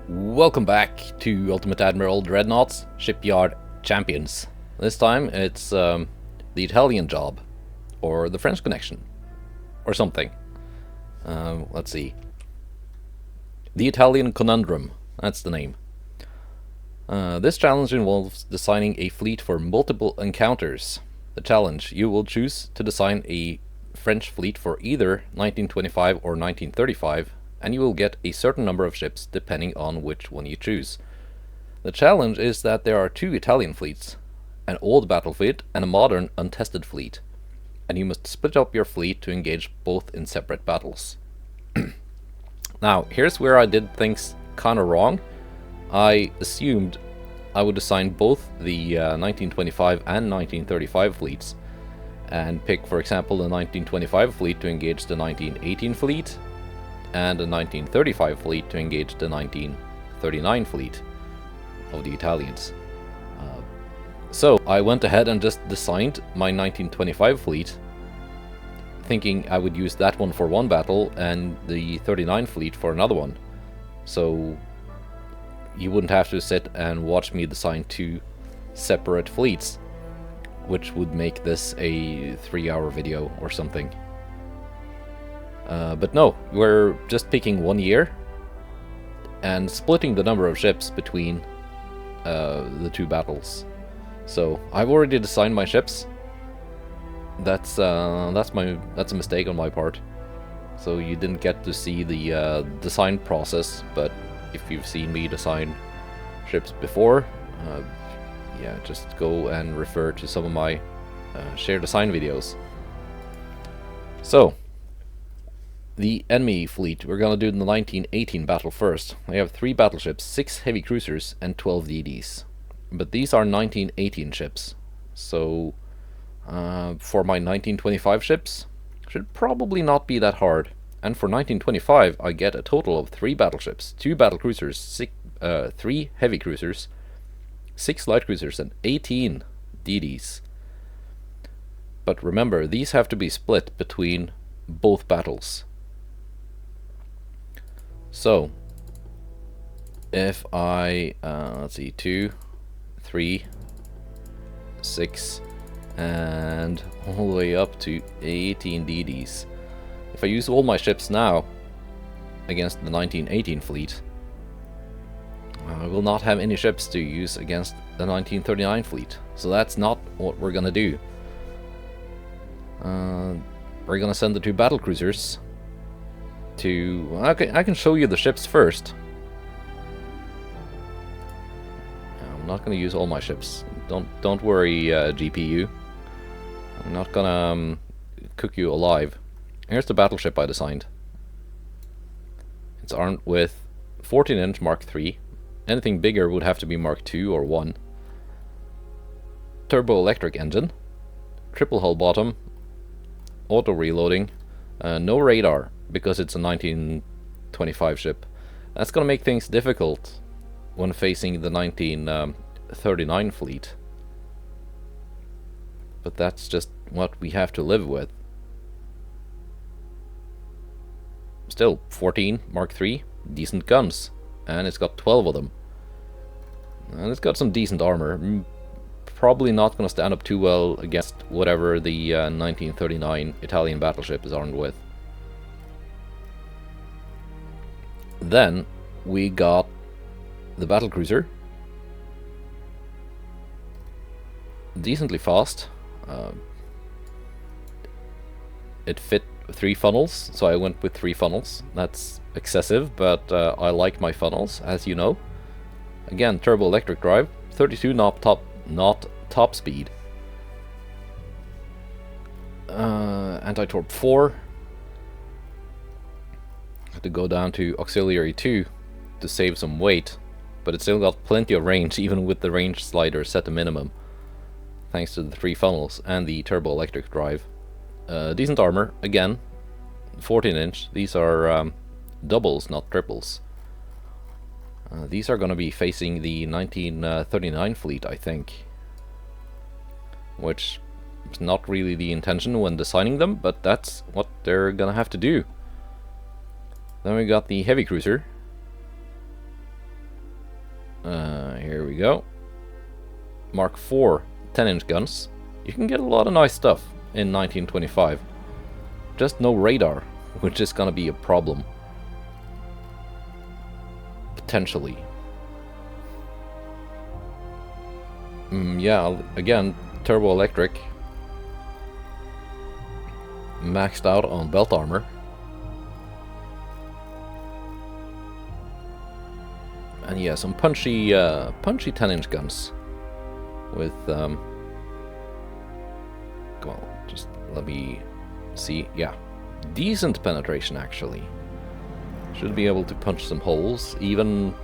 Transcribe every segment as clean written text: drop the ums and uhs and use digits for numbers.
Welcome back to Ultimate Admiral Dreadnoughts Shipyard Champions. This time it's the Italian job, or the French connection, or something. Let's see. The Italian Conundrum, that's the name. This challenge involves designing a fleet for multiple encounters. The challenge: you will choose to design a French fleet for either 1925 or 1935, and you will get a certain number of ships depending on which one you choose. The challenge is that there are two Italian fleets, an old battle fleet and a modern untested fleet, and you must split up your fleet to engage both in separate battles. Now, here's where I did things kinda wrong. I assumed I would assign both the 1925 and 1935 fleets, and pick, for example, the 1925 fleet to engage the 1918 fleet, and the 1935 fleet to engage the 1939 fleet of the Italians. So I went ahead and just designed my 1925 fleet, thinking I would use that one for one battle and the 39 fleet for another one. So you wouldn't have to sit and watch me design two separate fleets, which would make this a 3-hour video or something. But no, we're just picking 1 year and splitting the number of ships between the two battles. So I've already designed my ships. That's a mistake on my part. So you didn't get to see the design process, but if you've seen me design ships before, yeah, just go and refer to some of my shared design videos. So the enemy fleet, we're gonna do the 1918 battle first. I have 3 battleships, 6 heavy cruisers, and 12 DDs. But these are 1918 ships. So for my 1925 ships, should probably not be that hard. And for 1925, I get a total of 3 battleships, 2 battle cruisers, 3 heavy cruisers, 6 light cruisers, and 18 DDs. But remember, these have to be split between both battles. So if I let's see, 2, 3, 6, and all the way up to 18 DDs. If I use all my ships now against the 1918 fleet, I will not have any ships to use against the 1939 fleet. So that's not what we're gonna do. We're gonna send the 2 battle cruisers to... I can show you the ships first. I'm not gonna use all my ships. Don't worry, GPU. I'm not gonna cook you alive. Here's the battleship I designed. It's armed with 14-inch Mark III. Anything bigger would have to be Mark II or 1. Turbo-electric engine. Triple hull bottom. Auto reloading. No radar, because it's a 1925 ship. That's gonna make things difficult when facing the 1939 fleet. But that's just what we have to live with. Still, 14 Mark III, decent guns, and it's got 12 of them. And it's got some decent armor. Probably not going to stand up too well against whatever the 1939 Italian battleship is armed with. Then we got the battlecruiser. Decently fast. It fit 3 funnels, so I went with 3 funnels. That's excessive, but I like my funnels, as you know. Again, turbo electric drive, 32 knot top speed. Anti-torp 4. Had to go down to auxiliary 2 to save some weight, but it still got plenty of range, even with the range slider set to minimum, thanks to the 3 funnels and the turbo electric drive. Decent armor, again, 14-inch. These are doubles, not triples. These are going to be facing the 1939 fleet, I think. Which is not really the intention when designing them, but that's what they're going to have to do. Then we got the heavy cruiser. Here we go. Mark IV 10-inch guns. You can get a lot of nice stuff in 1925. Just no radar, which is gonna be a problem. Potentially. Yeah, again, turbo electric. Maxed out on belt armor. And yeah, some punchy 10-inch guns. With, well, just let me see. Yeah, decent penetration actually. Should be able to punch some holes, even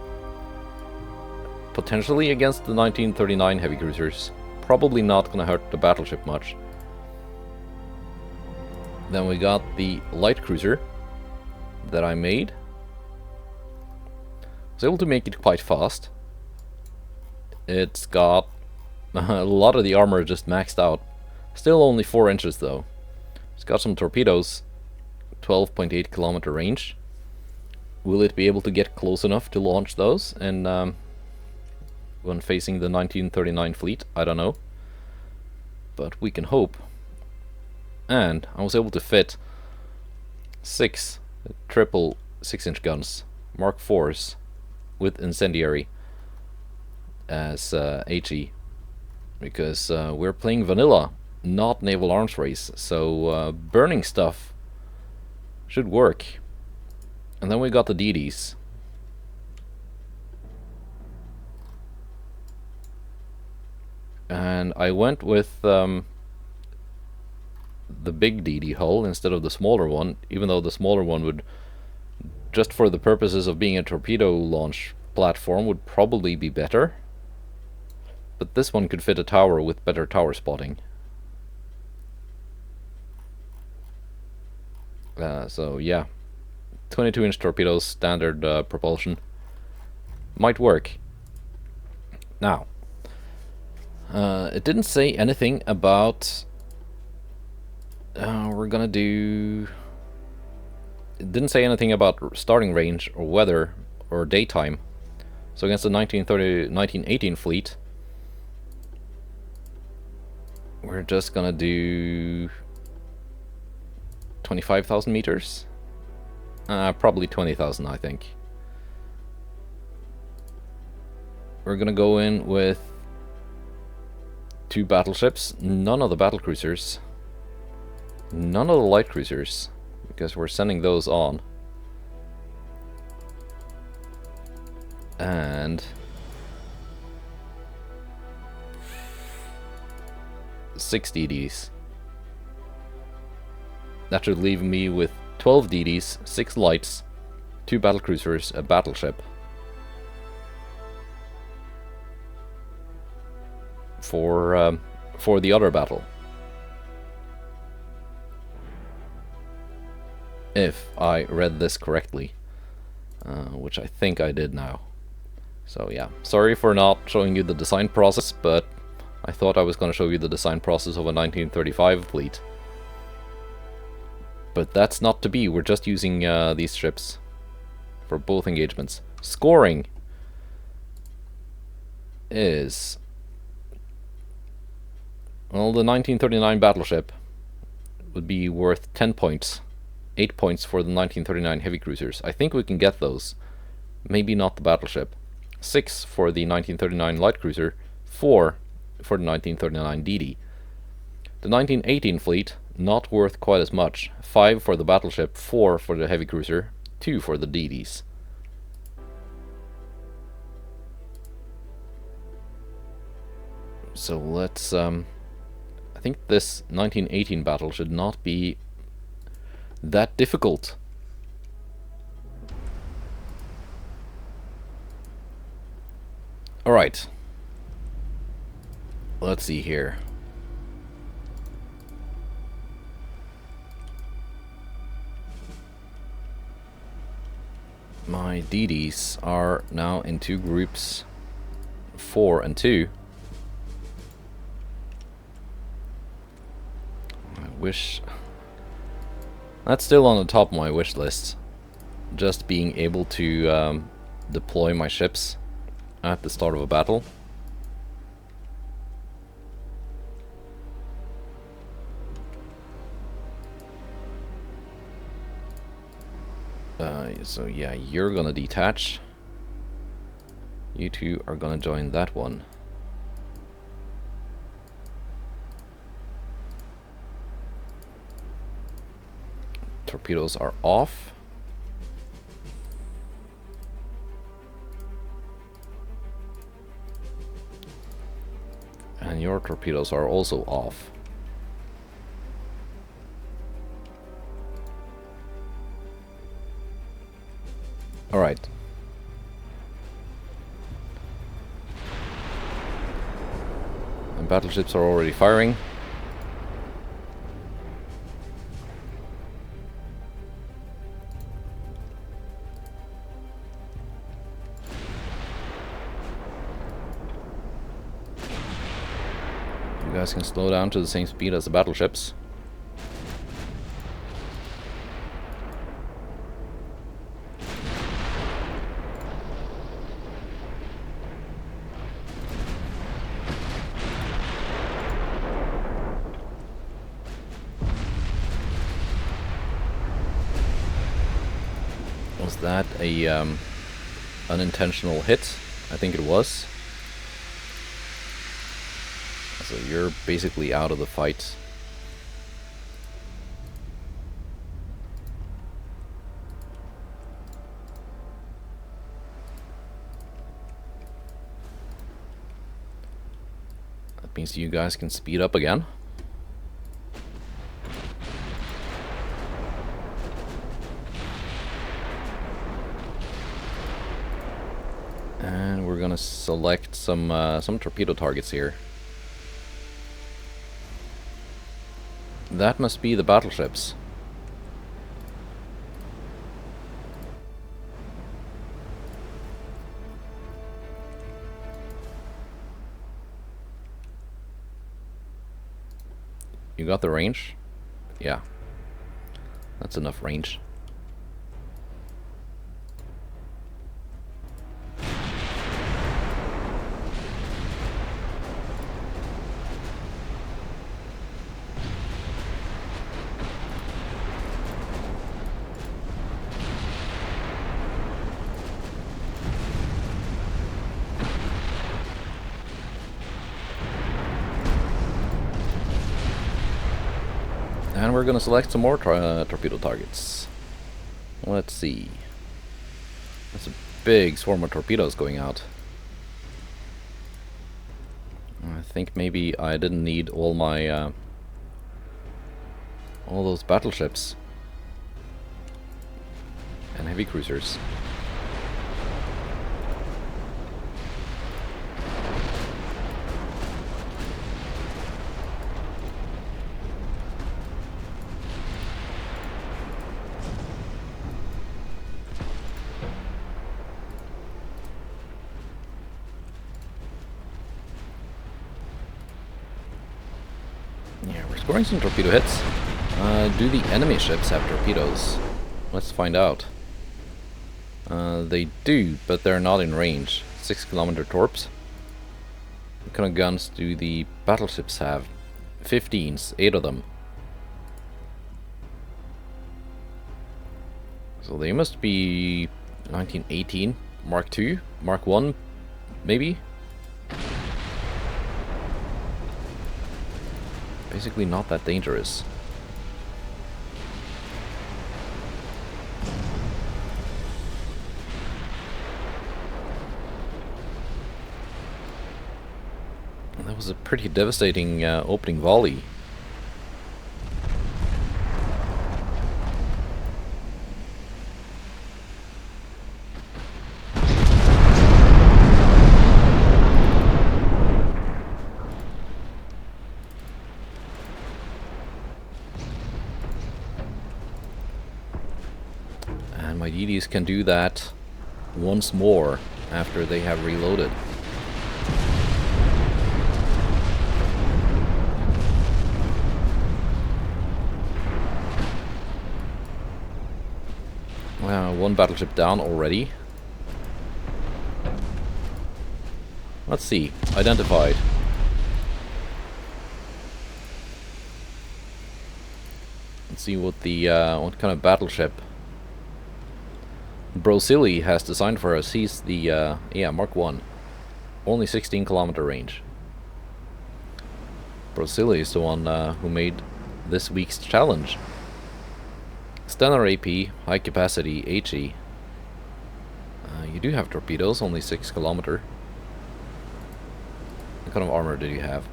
potentially against the 1939 heavy cruisers. Probably not gonna hurt the battleship much. Then we got the light cruiser that I made. I was able to make it quite fast. It's got a lot of the armor just maxed out. Still only 4 inches though. It's got some torpedoes, 12.8 kilometer range. Will it be able to get close enough to launch those? And when facing the 1939 fleet, I don't know. But we can hope. And I was able to fit 6 triple 6-inch guns, Mark IVs, with incendiary as HE. Because we're playing vanilla, not naval arms race. So burning stuff should work. And then we got the DDs. And I went with the big DD hull instead of the smaller one, even though the smaller one would, just for the purposes of being a torpedo launch platform, would probably be better. But this one could fit a tower with better tower spotting. So yeah, 22-inch torpedoes, standard propulsion. Might work. Now, it didn't say anything about... we're gonna do... It didn't say anything about starting range or weather or daytime. So against the 1918 fleet, we're just gonna do 25,000 meters. Probably 20,000, I think. We're gonna go in with 2 battleships, none of the battle cruisers, none of the light cruisers, because we're sending those on. And 6 DDs. That should leave me with 12 DDs, 6 lights, 2 battle cruisers, a battleship. For the other battle. If I read this correctly. Which I think I did now. So yeah, sorry for not showing you the design process, but I thought I was going to show you the design process of a 1935 fleet. But that's not to be, we're just using these ships for both engagements. Scoring is... Well, the 1939 battleship would be worth 10 points. 8 points for the 1939 heavy cruisers. I think we can get those. Maybe not the battleship. 6 for the 1939 light cruiser. 4 for the 1939 DD. The 1918 fleet, not worth quite as much. 5 for the battleship, 4 for the heavy cruiser, 2 for the DDs. So let's... I think this 1918 battle should not be that difficult. Alright. Let's see here. My DDs are now in 2 groups, 4 and 2. I wish... That's still on the top of my wish list. Just being able to deploy my ships at the start of a battle. So yeah, you're gonna detach. You two are gonna join that one. Torpedoes are off. And your torpedoes are also off. Alright. And battleships are already firing. You guys can slow down to the same speed as the battleships. Was that a unintentional hit? I think it was. So you're basically out of the fight. That means you guys can speed up again. And we're gonna select some torpedo targets here. That must be the battleships. You got the range? Yeah. That's enough range. And we're gonna select some more torpedo targets. Let's see. That's a big swarm of torpedoes going out. I think maybe I didn't need all my all those battleships and heavy cruisers. Yeah, we're scoring some torpedo hits. Do the enemy ships have torpedoes? Let's find out. They do, but they're not in range. 6-kilometer torps. What kind of guns do the battleships have? 15s, 8 of them. So they must be 1918, Mark II, Mark 1, maybe? Basically not that dangerous. And that was a pretty devastating opening volley. And my DDs can do that once more after they have reloaded. Wow, one battleship down already. Let's see. Identified. Let's see what the what kind of battleship Brosili has designed for us. He's the yeah, Mark 1. Only 16-kilometer range. Brosili is the one who made this week's challenge. Stellar AP, high capacity, HE. You do have torpedoes, only 6 kilometer. What kind of armor did you have?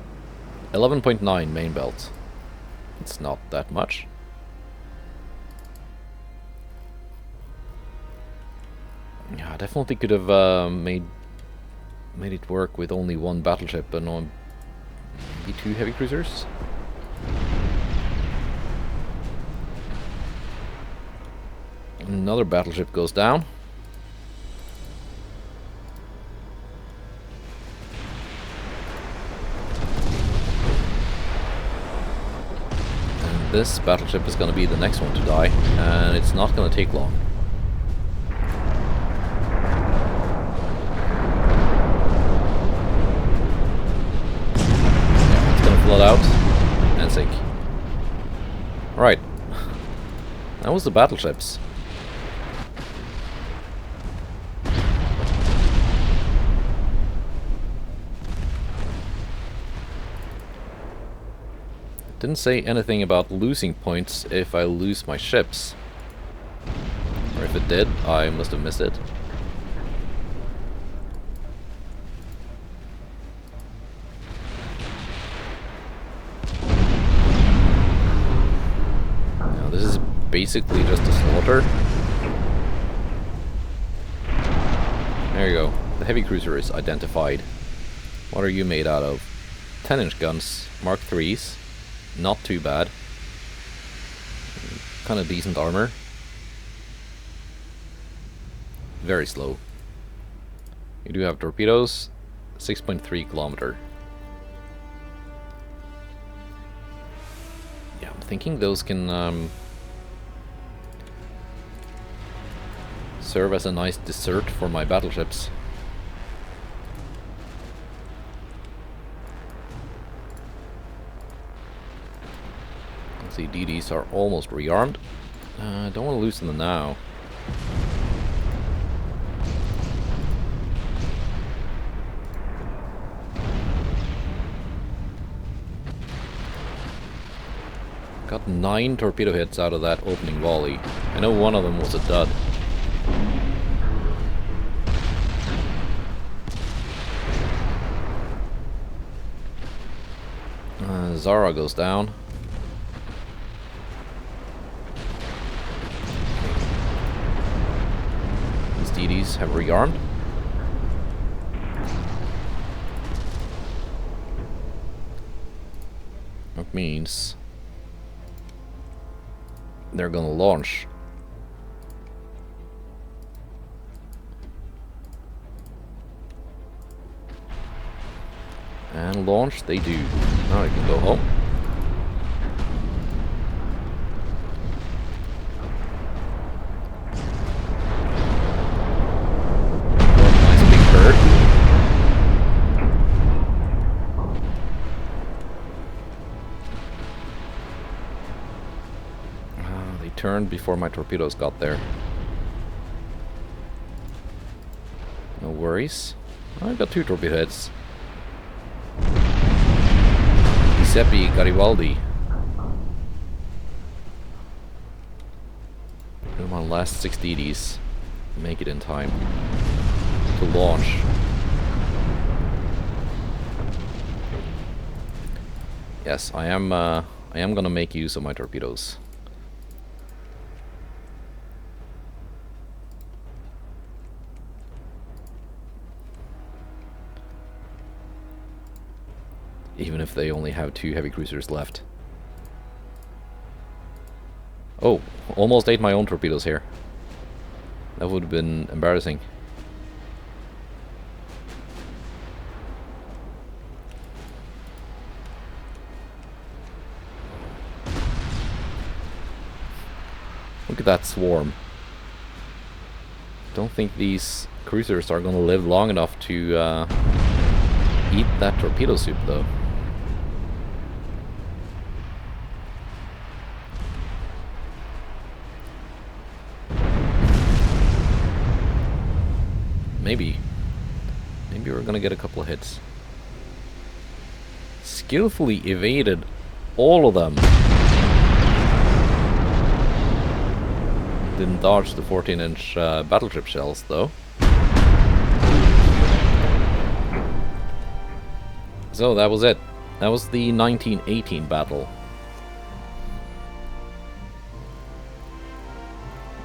11.9 main belt. It's not that much. Yeah, I definitely could have made it work with only one battleship and on maybe 2 heavy cruisers. Another battleship goes down. And this battleship is going to be the next one to die, and it's not going to take long. Yeah, it's going to flood out and sink. Right. That was the battleships. Didn't say anything about losing points if I lose my ships. Or if it did, I must have missed it. Now this is basically just a slaughter. There you go. The heavy cruiser is identified. What are you made out of? 10-inch guns, Mark 3s. Not too bad. Kind of decent armor. Very slow. You do have torpedoes. 6.3 kilometer. Yeah, I'm thinking those can serve as a nice dessert for my battleships. See, DDs are almost rearmed. Don't want to loosen them now. Got 9 torpedo hits out of that opening volley. I know one of them was a dud. Zara goes down. DDs have rearmed. That means they're gonna launch. And launch they do. Now I can go home. Turned before my torpedoes got there. No worries. I got 2 torpedo hits. Giuseppe Garibaldi. Do my last 6 DDs. Make it in time to launch. Yes, I am gonna make use of my torpedoes. Even if they only have 2 heavy cruisers left. Oh, almost ate my own torpedoes here. That would have been embarrassing. Look at that swarm. Don't think these cruisers are gonna live long enough to eat that torpedo soup, though. Maybe. Maybe we're gonna get a couple of hits. Skillfully evaded all of them. Didn't dodge the 14-inch battleship shells, though. So that was it. That was the 1918 battle.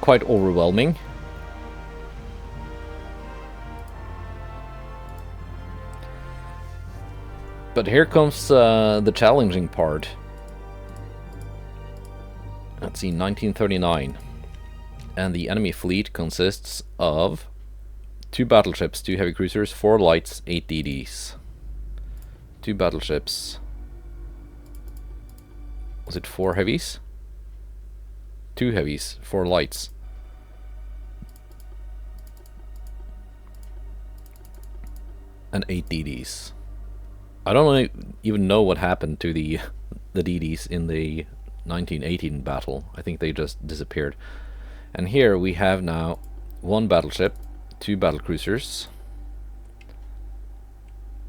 Quite overwhelming. But here comes the challenging part. Let's see, 1939. And the enemy fleet consists of 2 battleships, 2 heavy cruisers, 4 lights, 8 DDs. 2 battleships. Was it 4 heavies? 2 heavies, 4 lights. And 8 DDs. I don't even know what happened to the DDs in the 1918 battle. I think they just disappeared. And here we have now 1 battleship, 2 battlecruisers.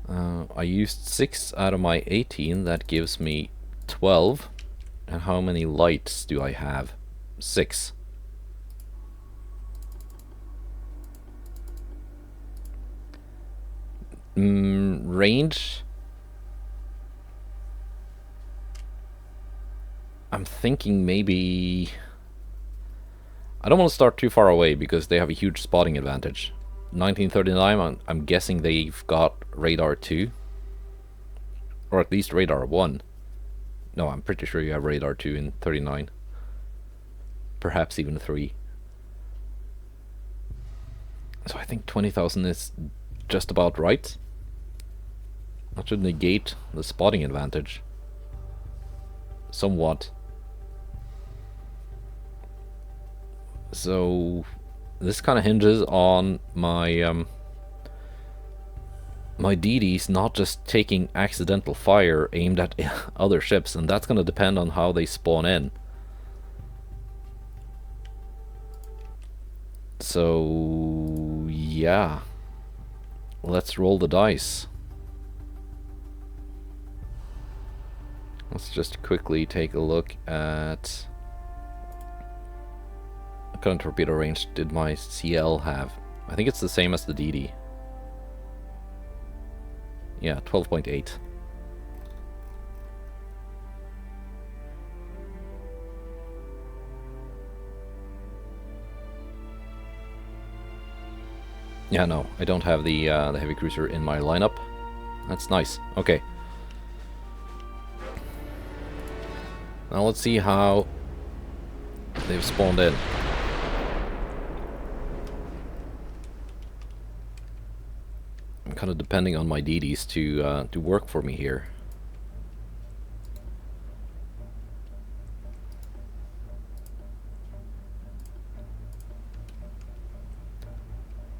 I used 6 out of my 18. That gives me 12. And how many lights do I have? 6. Range? I'm thinking maybe... I don't want to start too far away because they have a huge spotting advantage. 1939, I'm guessing they've got radar 2. Or at least radar 1. No, I'm pretty sure you have radar 2 in 39. Perhaps even 3. So I think 20,000 is just about right. That should negate the spotting advantage. Somewhat. So this kind of hinges on my my DDs not just taking accidental fire aimed at other ships, and that's going to depend on how they spawn in. So yeah, let's roll the dice. Let's just quickly take a look at what kind of torpedo range did my CL have. I think it's the same as the DD. Yeah, 12.8. Yeah, no, I don't have the heavy cruiser in my lineup. That's nice. Okay. Now let's see how they've spawned in. I'm kind of depending on my DDs to work for me here.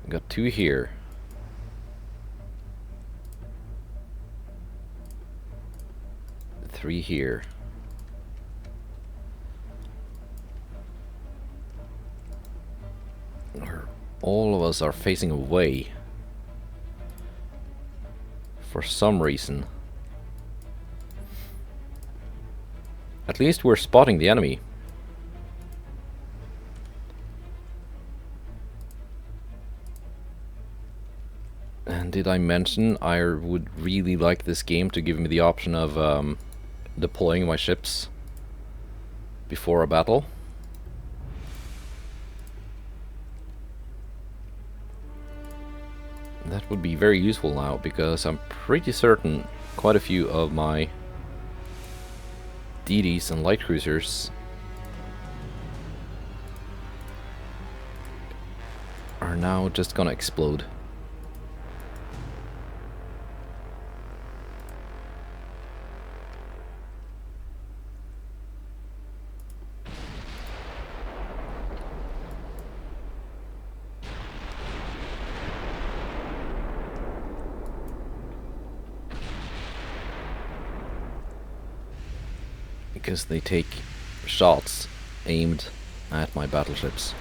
I got 2 here. Three here. All of us are facing away for some reason. At least we're spotting the enemy. And did I mention I would really like this game to give me the option of deploying my ships before a battle? That would be very useful now, because I'm pretty certain quite a few of my DDs and light cruisers are now just gonna explode. because they take shots aimed at my battleships.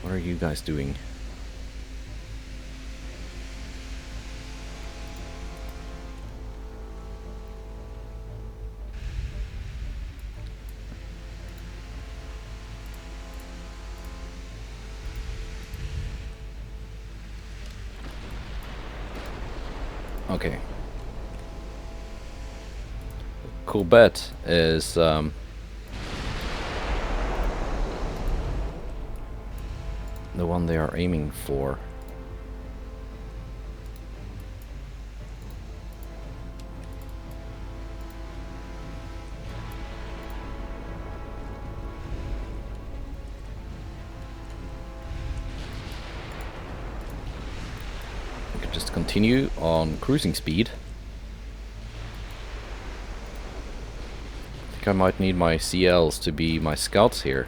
What are you guys doing? Okay. Corbett is the one they are aiming for. We could just continue on cruising speed. I think I might need my CLs to be my scouts here.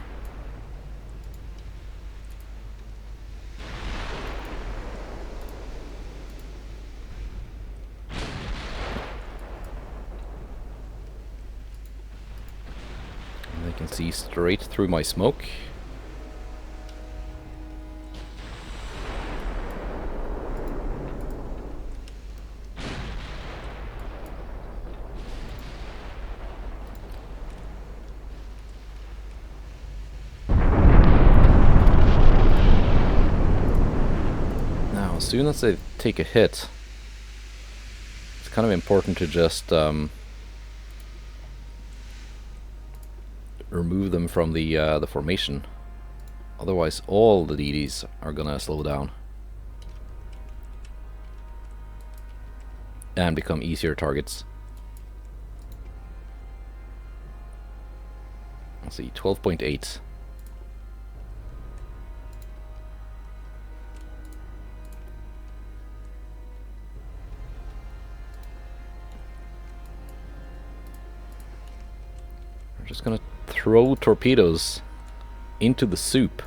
They can see straight through my smoke. Now, as soon as they take a hit, it's kind of important to just remove them from the formation. Otherwise, all the DDs are gonna slow down and become easier targets. Let's see, 12.8. We're just gonna throw torpedoes into the soup.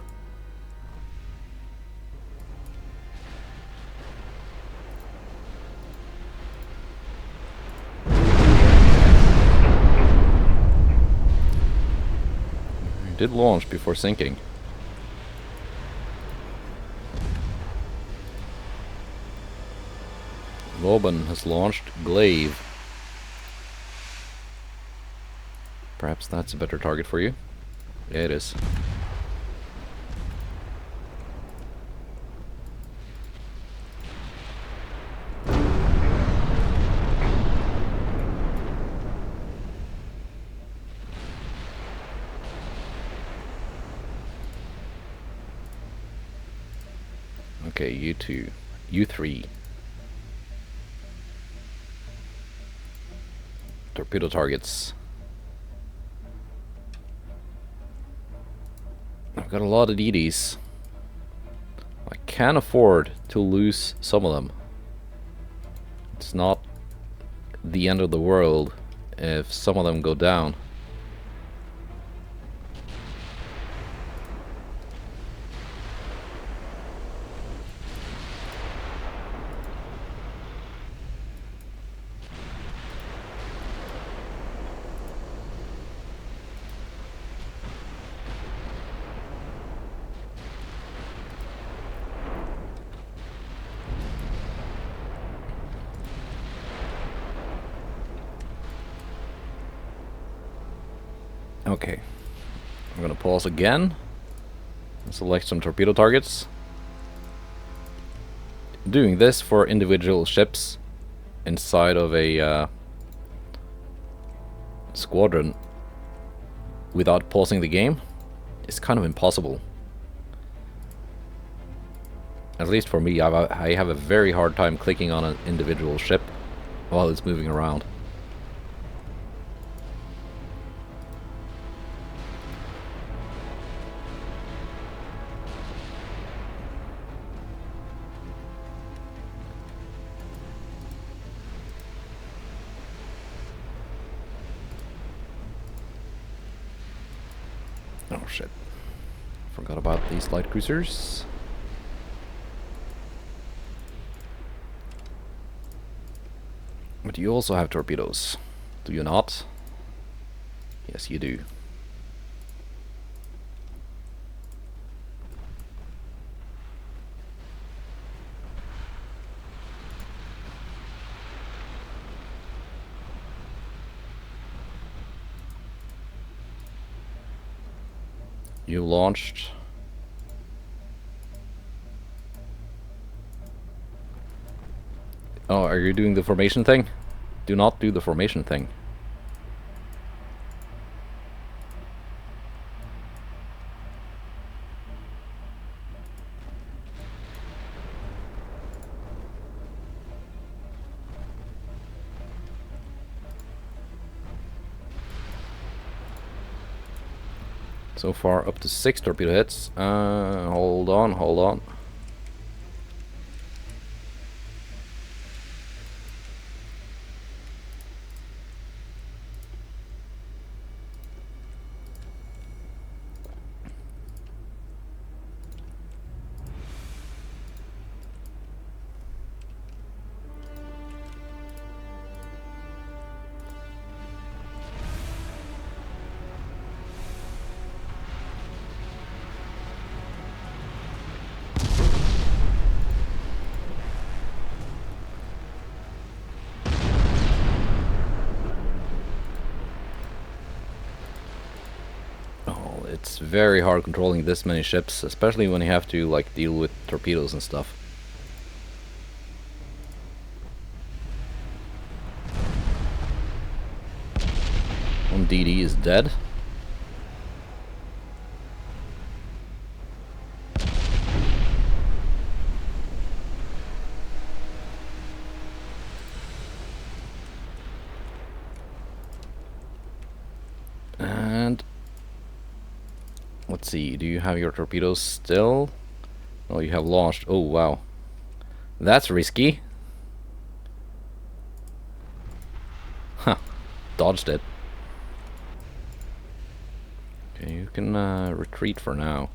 It did launch before sinking. Vauban has launched Glaive. Perhaps that's a better target for you. Yeah, it is. Okay, you two. You three. Torpedo targets. I've got a lot of DDs. I can't afford to lose some of them. It's not the end of the world if some of them go down. Okay, I'm gonna pause again and select some torpedo targets. Doing this for individual ships inside of a squadron without pausing the game is kind of impossible. At least for me, I have a very hard time clicking on an individual ship while it's moving around. Oh shit. Forgot about these light cruisers. But you also have torpedoes, do you not? Yes, you do. You launched. Oh, are you doing the formation thing? Do not do the formation thing. So far up to 6 torpedo hits. Hold on, hold on. It's very hard controlling this many ships, especially when you have to like deal with torpedoes and stuff. One DD is dead. And let's see, do you have your torpedoes still? Oh, you have launched. Oh, wow. That's risky. Huh. Dodged it. Okay, you can retreat for now.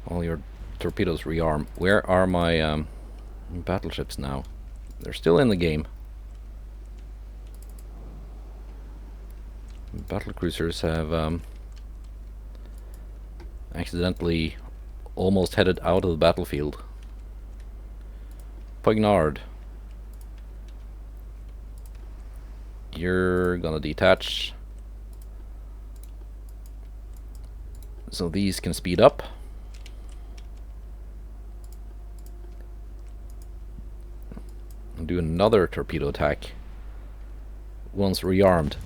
All your torpedoes rearm. Where are my battleships now? They're still in the game. Battle cruisers have accidentally almost headed out of the battlefield. Poignard, you're gonna detach, so these can speed up. And do another torpedo attack once rearmed.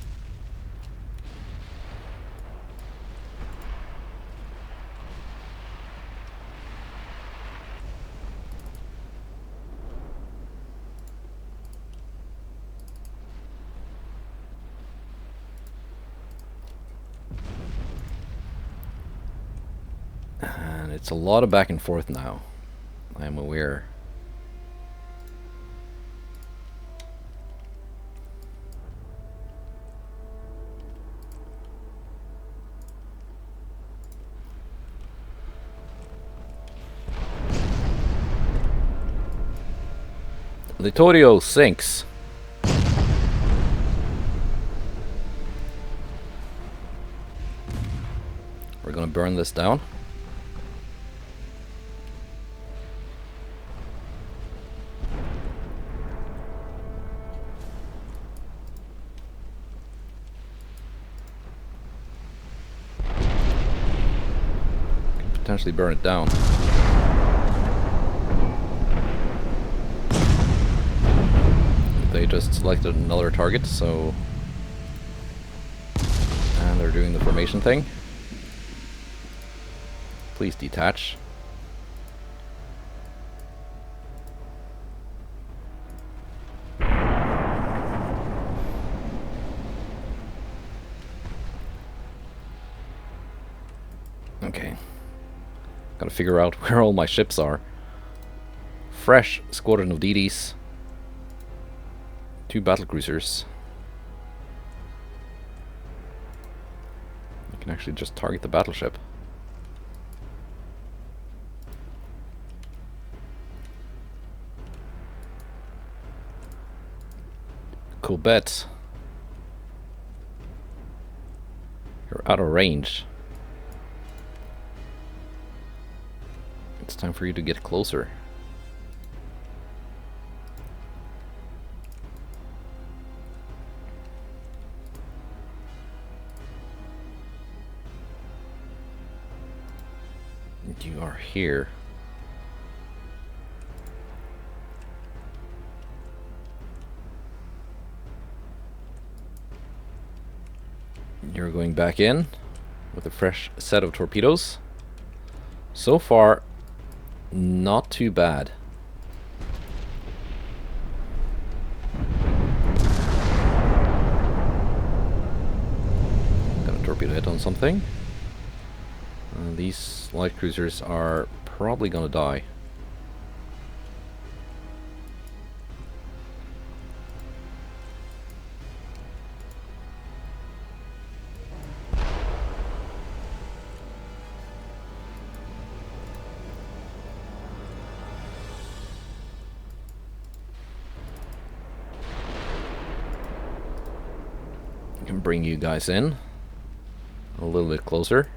And it's a lot of back and forth now, I am aware. Littorio sinks. We're gonna burn this down. Potentially burn it down. They just selected another target, so... And they're doing the formation thing. Please detach. Okay. Gotta figure out where all my ships are. Fresh squadron of DDs. 2 battlecruisers. You can actually just target the battleship. Cool bet. You're out of range. It's time for you to get closer. You are here. You're going back in with a fresh set of torpedoes. So far, not too bad. Got a torpedo hit on something. These light cruisers are probably gonna die. I can bring you guys in a little bit closer.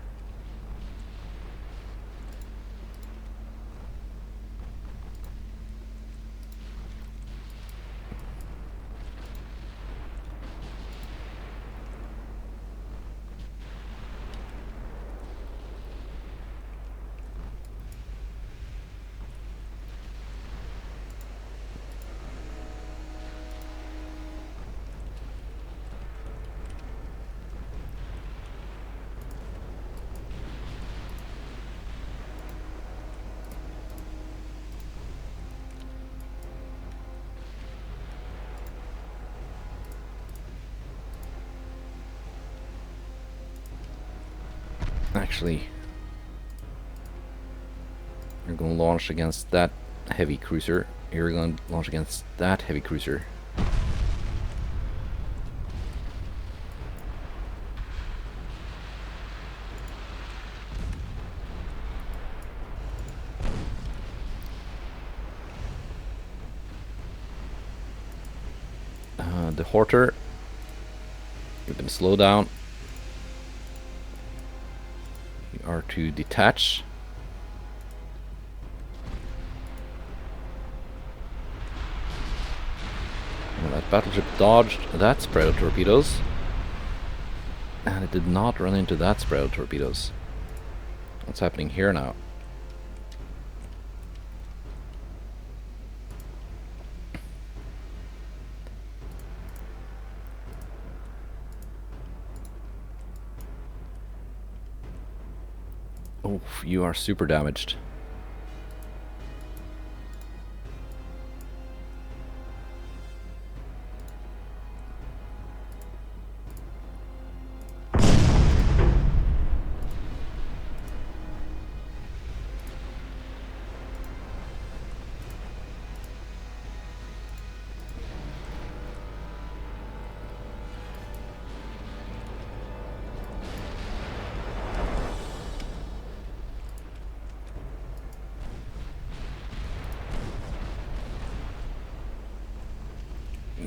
Actually, you're going to launch against that heavy cruiser. You're going to launch against that heavy cruiser. The Horter, you can slow down. Are to detach. Well, that battleship dodged that spread of torpedoes, and it did not run into that spread of torpedoes. What's happening here now? Oh, you are super damaged.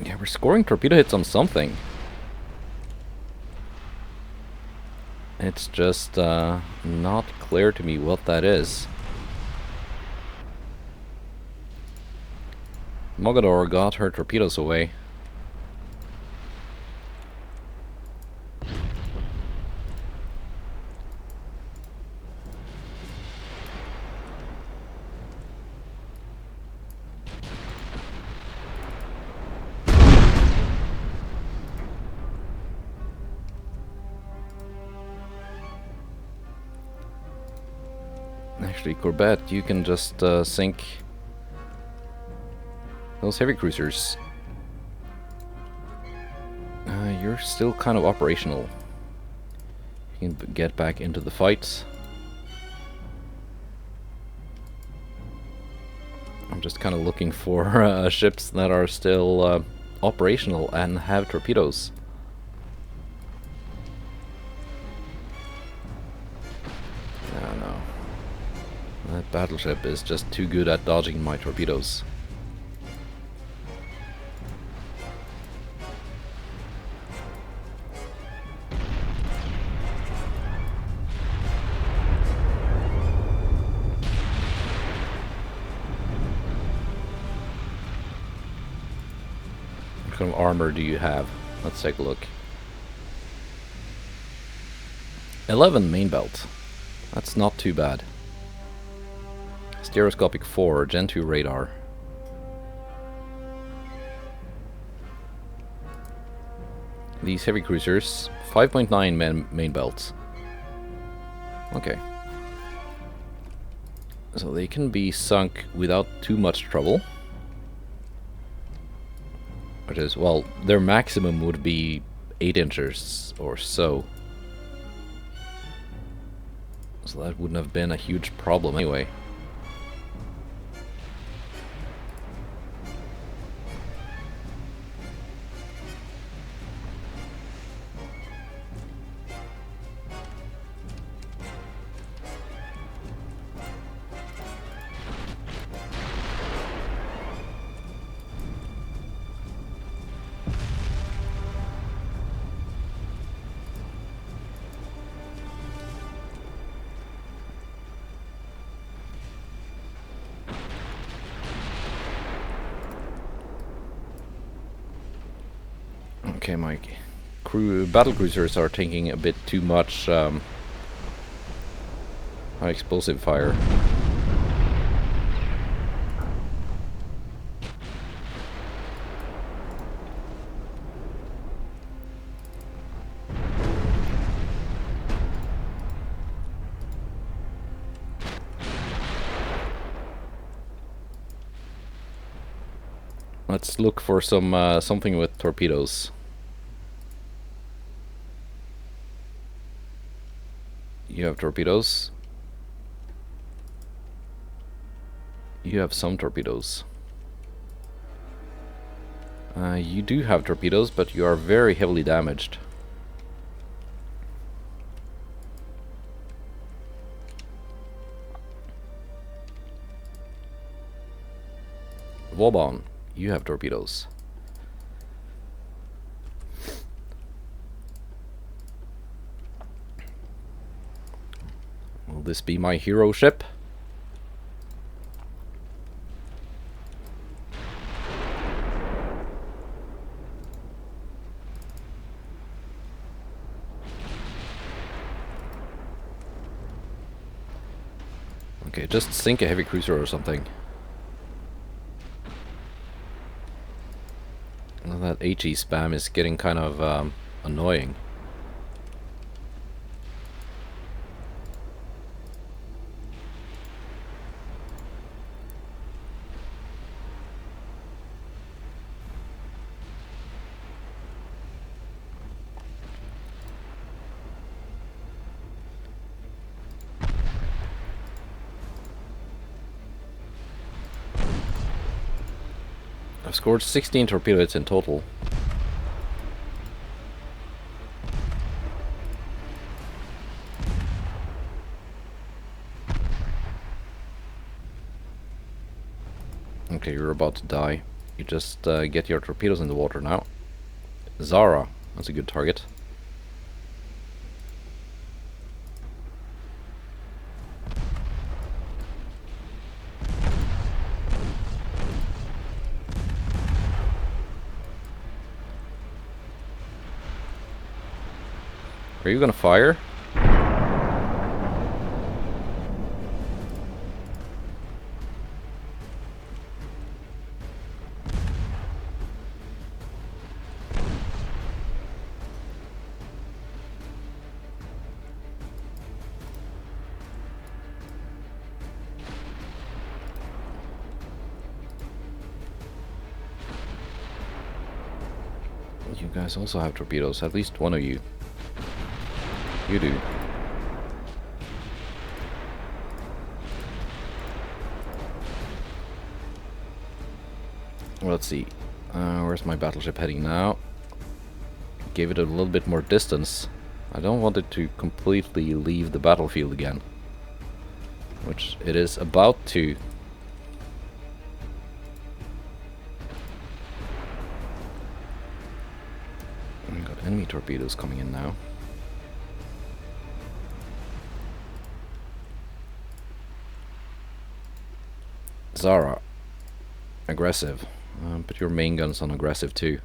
Yeah, we're scoring torpedo hits on something. It's just not clear to me what that is. Mogador got her torpedoes away. Actually, Corbett, you can just sink those heavy cruisers. You're still kind of operational. You can get back into the fight. I'm just kind of looking for ships that are still operational and have torpedoes. No. That battleship is just too good at dodging my torpedoes. kind of armor do you have? Let's take a look. 11 main belt. That's not too bad. Stereoscopic 4, Gen 2 radar. These heavy cruisers, 5.9 main belts. Okay. So they can be sunk without too much trouble. Which is, well, their maximum would be 8 inches or so. So that wouldn't have been a huge problem anyway. Okay, my battle cruisers are taking a bit too much high explosive fire. Let's look for some something with torpedoes. You have torpedoes. You have some torpedoes. You do have torpedoes, but you are very heavily damaged. Vauban, you have torpedoes. Will this be my hero ship? Okay, just sink a heavy cruiser or something. Well, that HE spam is getting kind of annoying. I've scored 16 torpedo hits in total. Okay, you're about to die. You just get your torpedoes in the water now. Zara, that's a good target. Are you gonna fire? You guys also have torpedoes, at least one of you. You do. Well, let's see. Where's my battleship heading now? Gave it a little bit more distance. I don't want it to completely leave the battlefield again, which it is about to. We've got enemy torpedoes coming in now. Zara, aggressive. Put your main guns on aggressive too.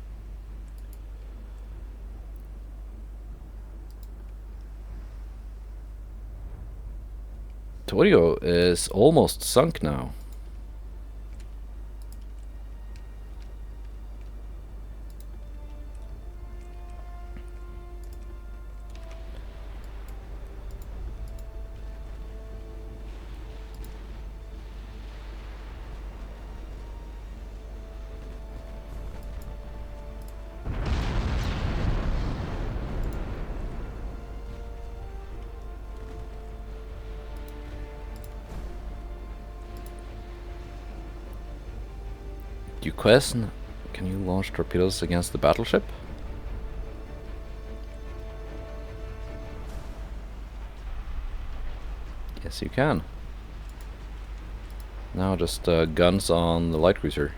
Torio is almost sunk now. You question, can you launch torpedoes against the battleship? Yes, you can. Now just guns on the light cruiser.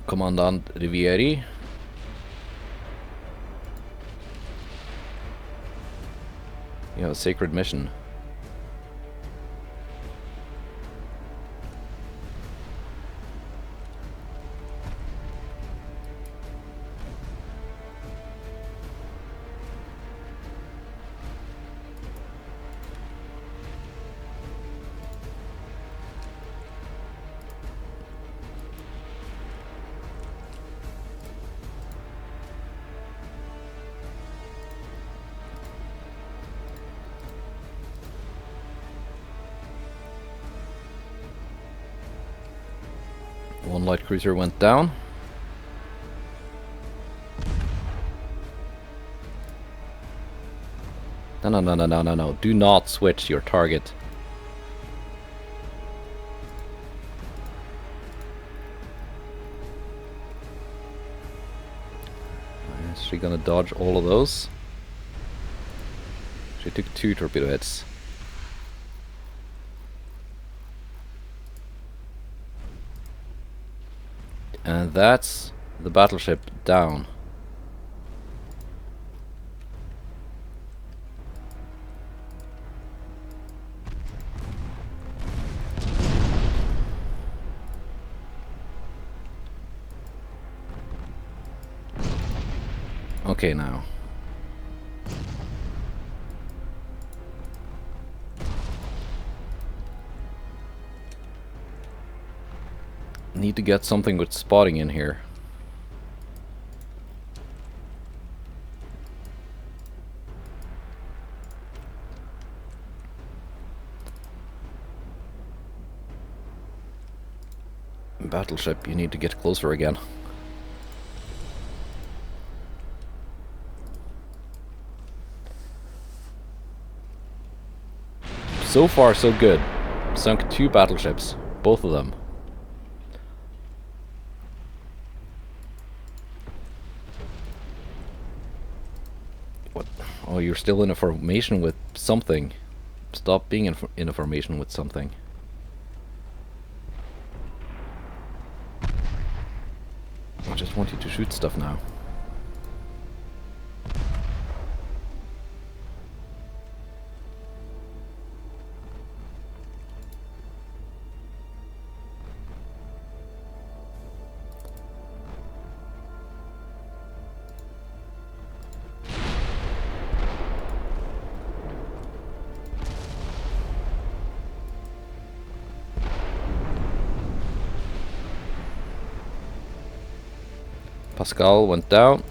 Commandant Rivieri. You have a sacred mission. One light cruiser went down. No. Do not switch your target. Is she gonna dodge all of those? She took 2 torpedo hits. And that's the battleship down. Okay, now. Need to get something with spotting in here. Battleship, you need to get closer again. So far, so good. Sunk 2 battleships, both of them. What? Oh, you're still in a formation with something. Stop being in a formation with something. I just want you to shoot stuff now. Pascal went down.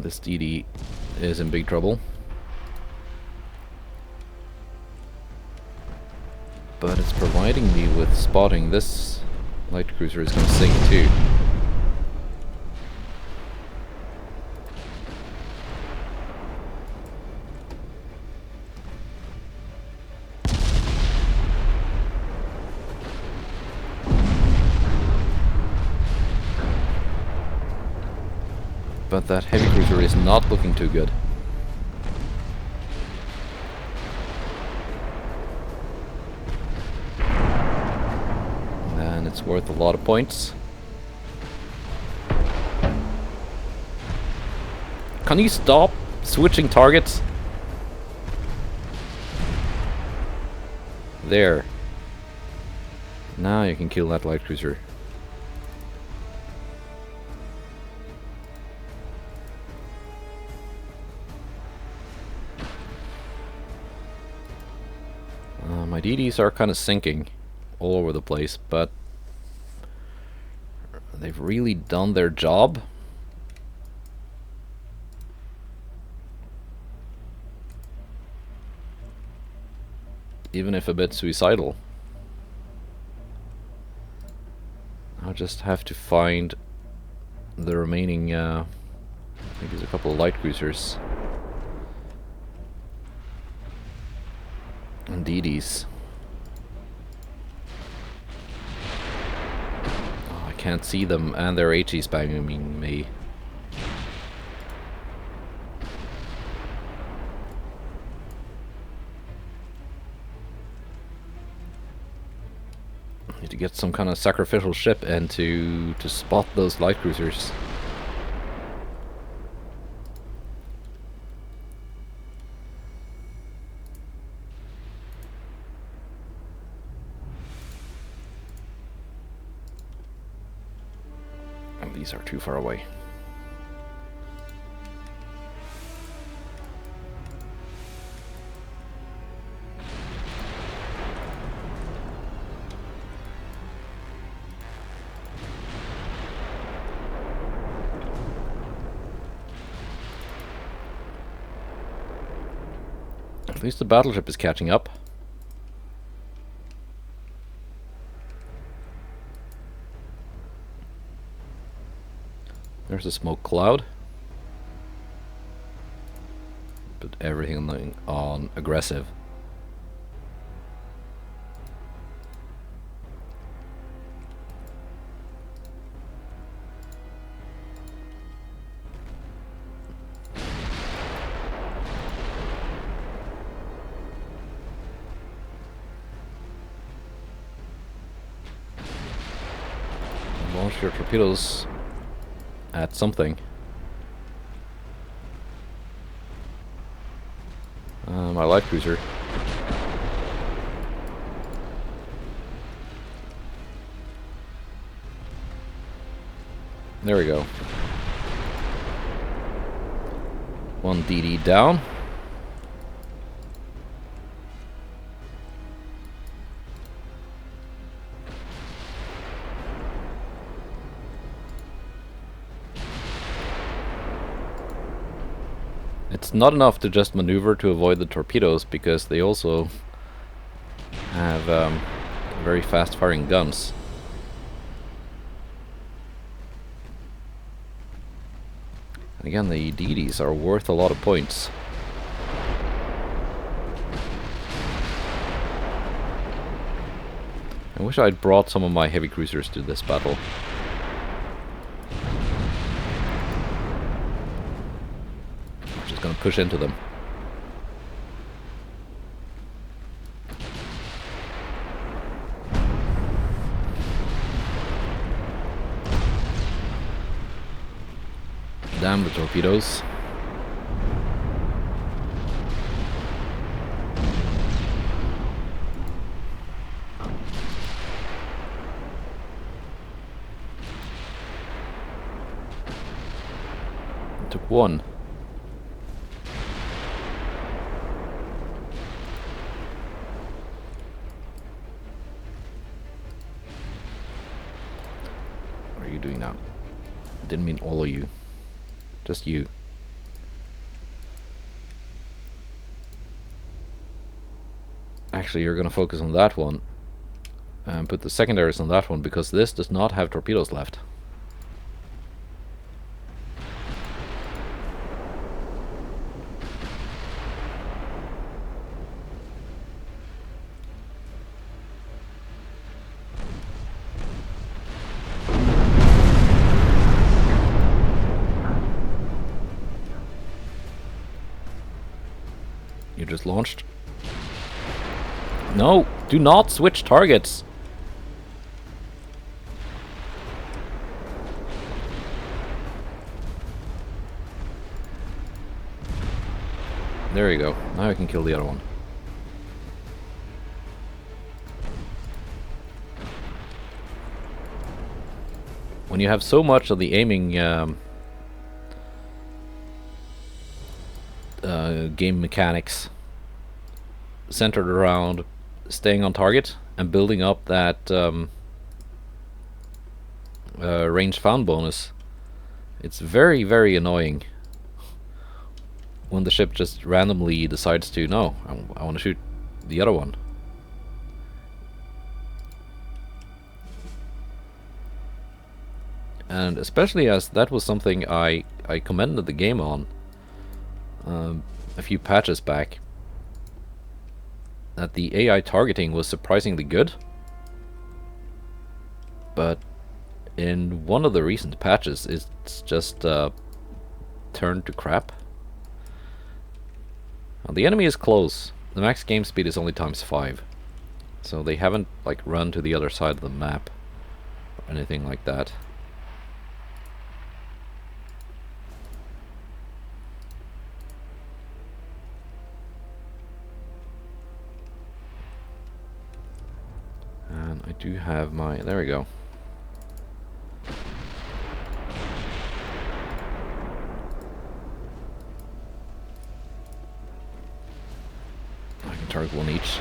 This DD is in big trouble. But it's providing me with spotting. This light cruiser is going to sink too. But that heavy cruiser is not looking too good. It's worth a lot of points. Can you stop switching targets? There. Now you can kill that light cruiser. My DDs are kind of sinking all over the place, but they've really done their job. Even if a bit suicidal. I'll just have to find the remaining, I think there's a couple of light cruisers. And DDs. Oh, I can't see them, and they're HE spamming me. Need to get some kind of sacrificial ship and to spot those light cruisers. And these are too far away. At least the battleship is catching up. There's a smoke cloud. Put everything on aggressive. Launch your torpedoes at something. My light cruiser. There we go. One DD down. It's not enough to just maneuver to avoid the torpedoes, because they also have very fast firing guns. And again, the DDs are worth a lot of points. I wish I'd brought some of my heavy cruisers to this battle. Gonna push into them. Damn the torpedoes. Took one. What are you doing now? Didn't mean all of you. Just you. Actually, you're gonna focus on that one and put the secondaries on that one, because this does not have torpedoes left. You just launched. No, do not switch targets. There you go. Now I can kill the other one. When you have so much of the aiming game mechanics centered around staying on target and building up that range found bonus, it's very, very annoying when the ship just randomly decides to, no, I want to shoot the other one. And especially as that was something I commended the game on a few patches back, that the AI targeting was surprisingly good. But in one of the recent patches, it's just turned to crap. Now, the enemy is close. The max game speed is only ×5, so they haven't like run to the other side of the map or anything like that. And I do have my, there we go. I can target one each.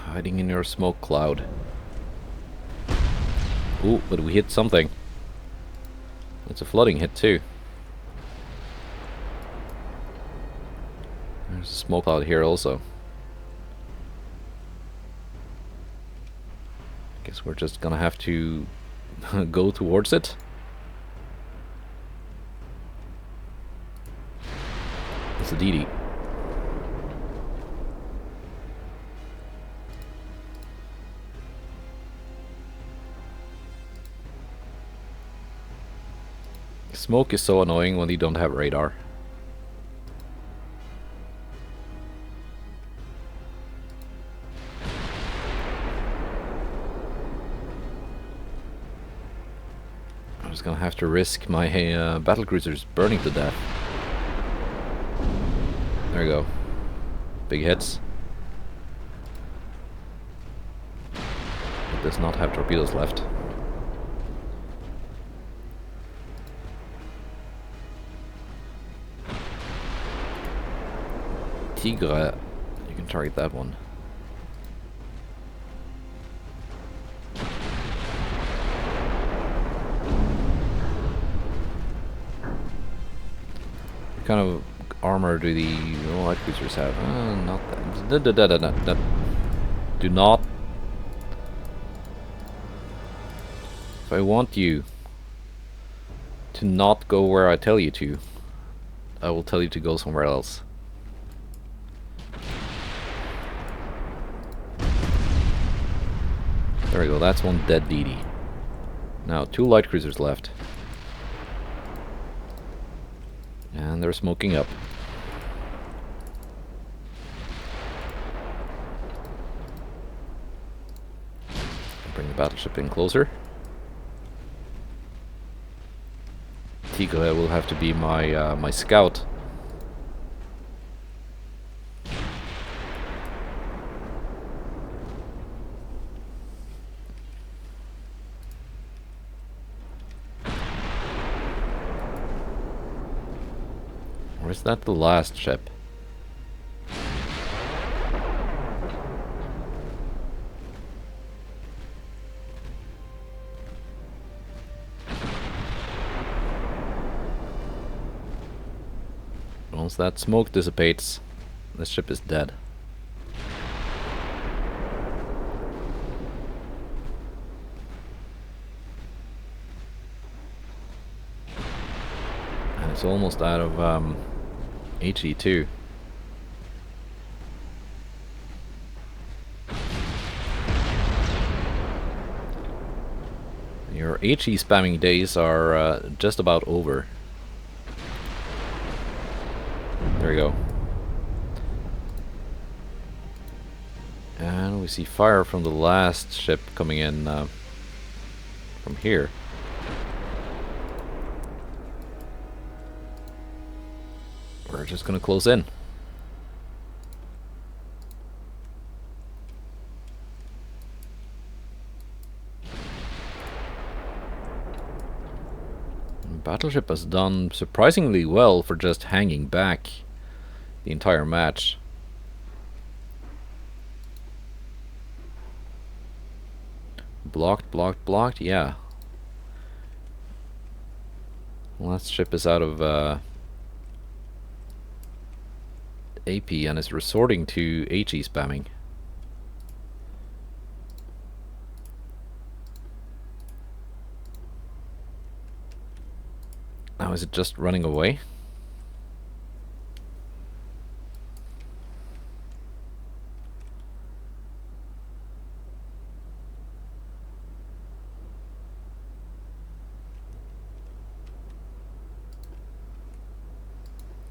Hiding in your smoke cloud. Ooh, but we hit something. It's a flooding hit too. There's a smoke cloud here also. Guess we're just gonna have to go towards it. It's a DD. Smoke is so annoying when you don't have radar. I'm just gonna have to risk my battlecruisers burning to death. There we go. Big hits. It does not have torpedoes left. Tigre, you can target that one. What kind of armor do the light cruisers have? Not that. Do not. If I want you to not go where I tell you to, I will tell you to go somewhere else. There we go, that's one dead DD. Now, 2 light cruisers left. And they're smoking up. Bring the battleship in closer. Tigre will have to be my my scout. Or is that the last ship? Once that smoke dissipates, this ship is dead. And it's almost out of HE too. Your HE spamming days are just about over. There we go. And we see fire from the last ship coming in from here. We're just gonna close in. Battleship has done surprisingly well for just hanging back the entire match. Blocked, blocked, blocked, yeah. Last ship is out of AP and is resorting to HE spamming. Now is it just running away?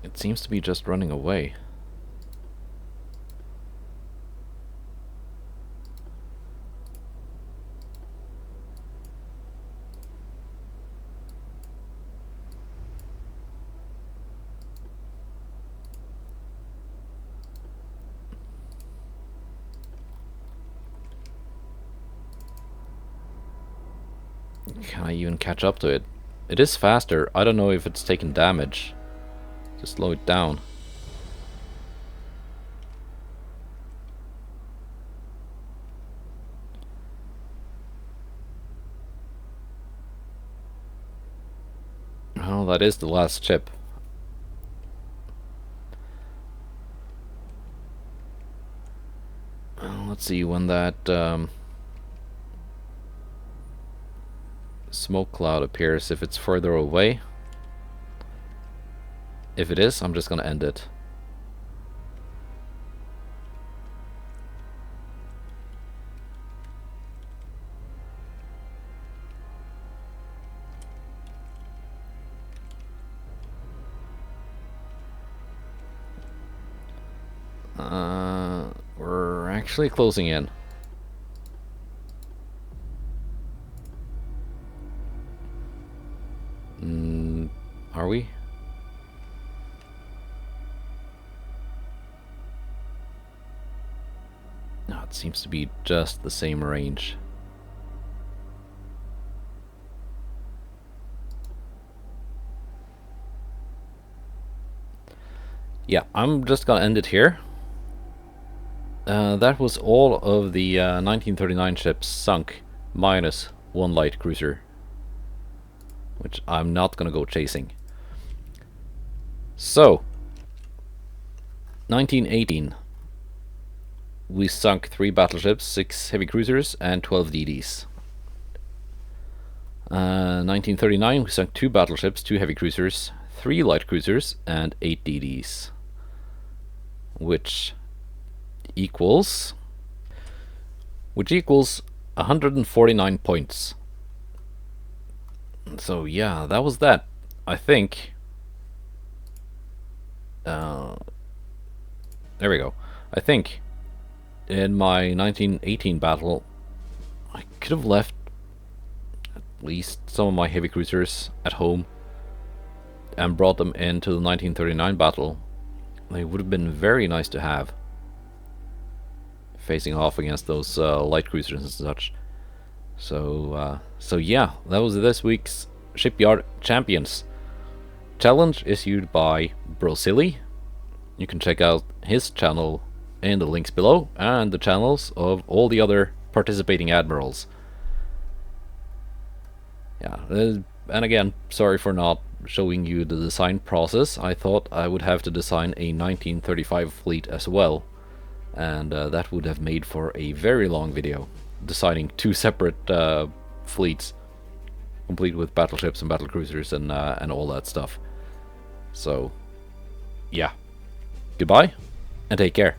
It seems to be just running away. Can I even catch up to it? It is faster. I don't know if it's taken damage. Just slow it down. Oh, that is the last ship. Let's see when that smoke cloud appears, if it's further away. If it is, I'm just gonna end it. We're actually closing in. Are we? No, it seems to be just the same range. Yeah, I'm just gonna end it here. That was all of the 1939 ships sunk, minus one light cruiser, which I'm not gonna go chasing. So, 1918, we sunk 3 battleships, 6 heavy cruisers, and 12 DDs. 1939, we sunk 2 battleships, 2 heavy cruisers, 3 light cruisers, and 8 DDs, which equals 149 points. So yeah, that was that. I think there we go. I think in my 1918 battle I could have left at least some of my heavy cruisers at home and brought them into the 1939 battle. They would have been very nice to have, facing off against those light cruisers and such. So yeah, that was this week's Shipyard Champions. Challenge issued by Brosili. You can check out his channel in the links below, and the channels of all the other participating admirals. Yeah, and again, sorry for not showing you the design process. I thought I would have to design a 1935 fleet as well, and that would have made for a very long video, designing 2 separate fleets, complete with battleships and battle cruisers and all that stuff. So yeah, goodbye and take care.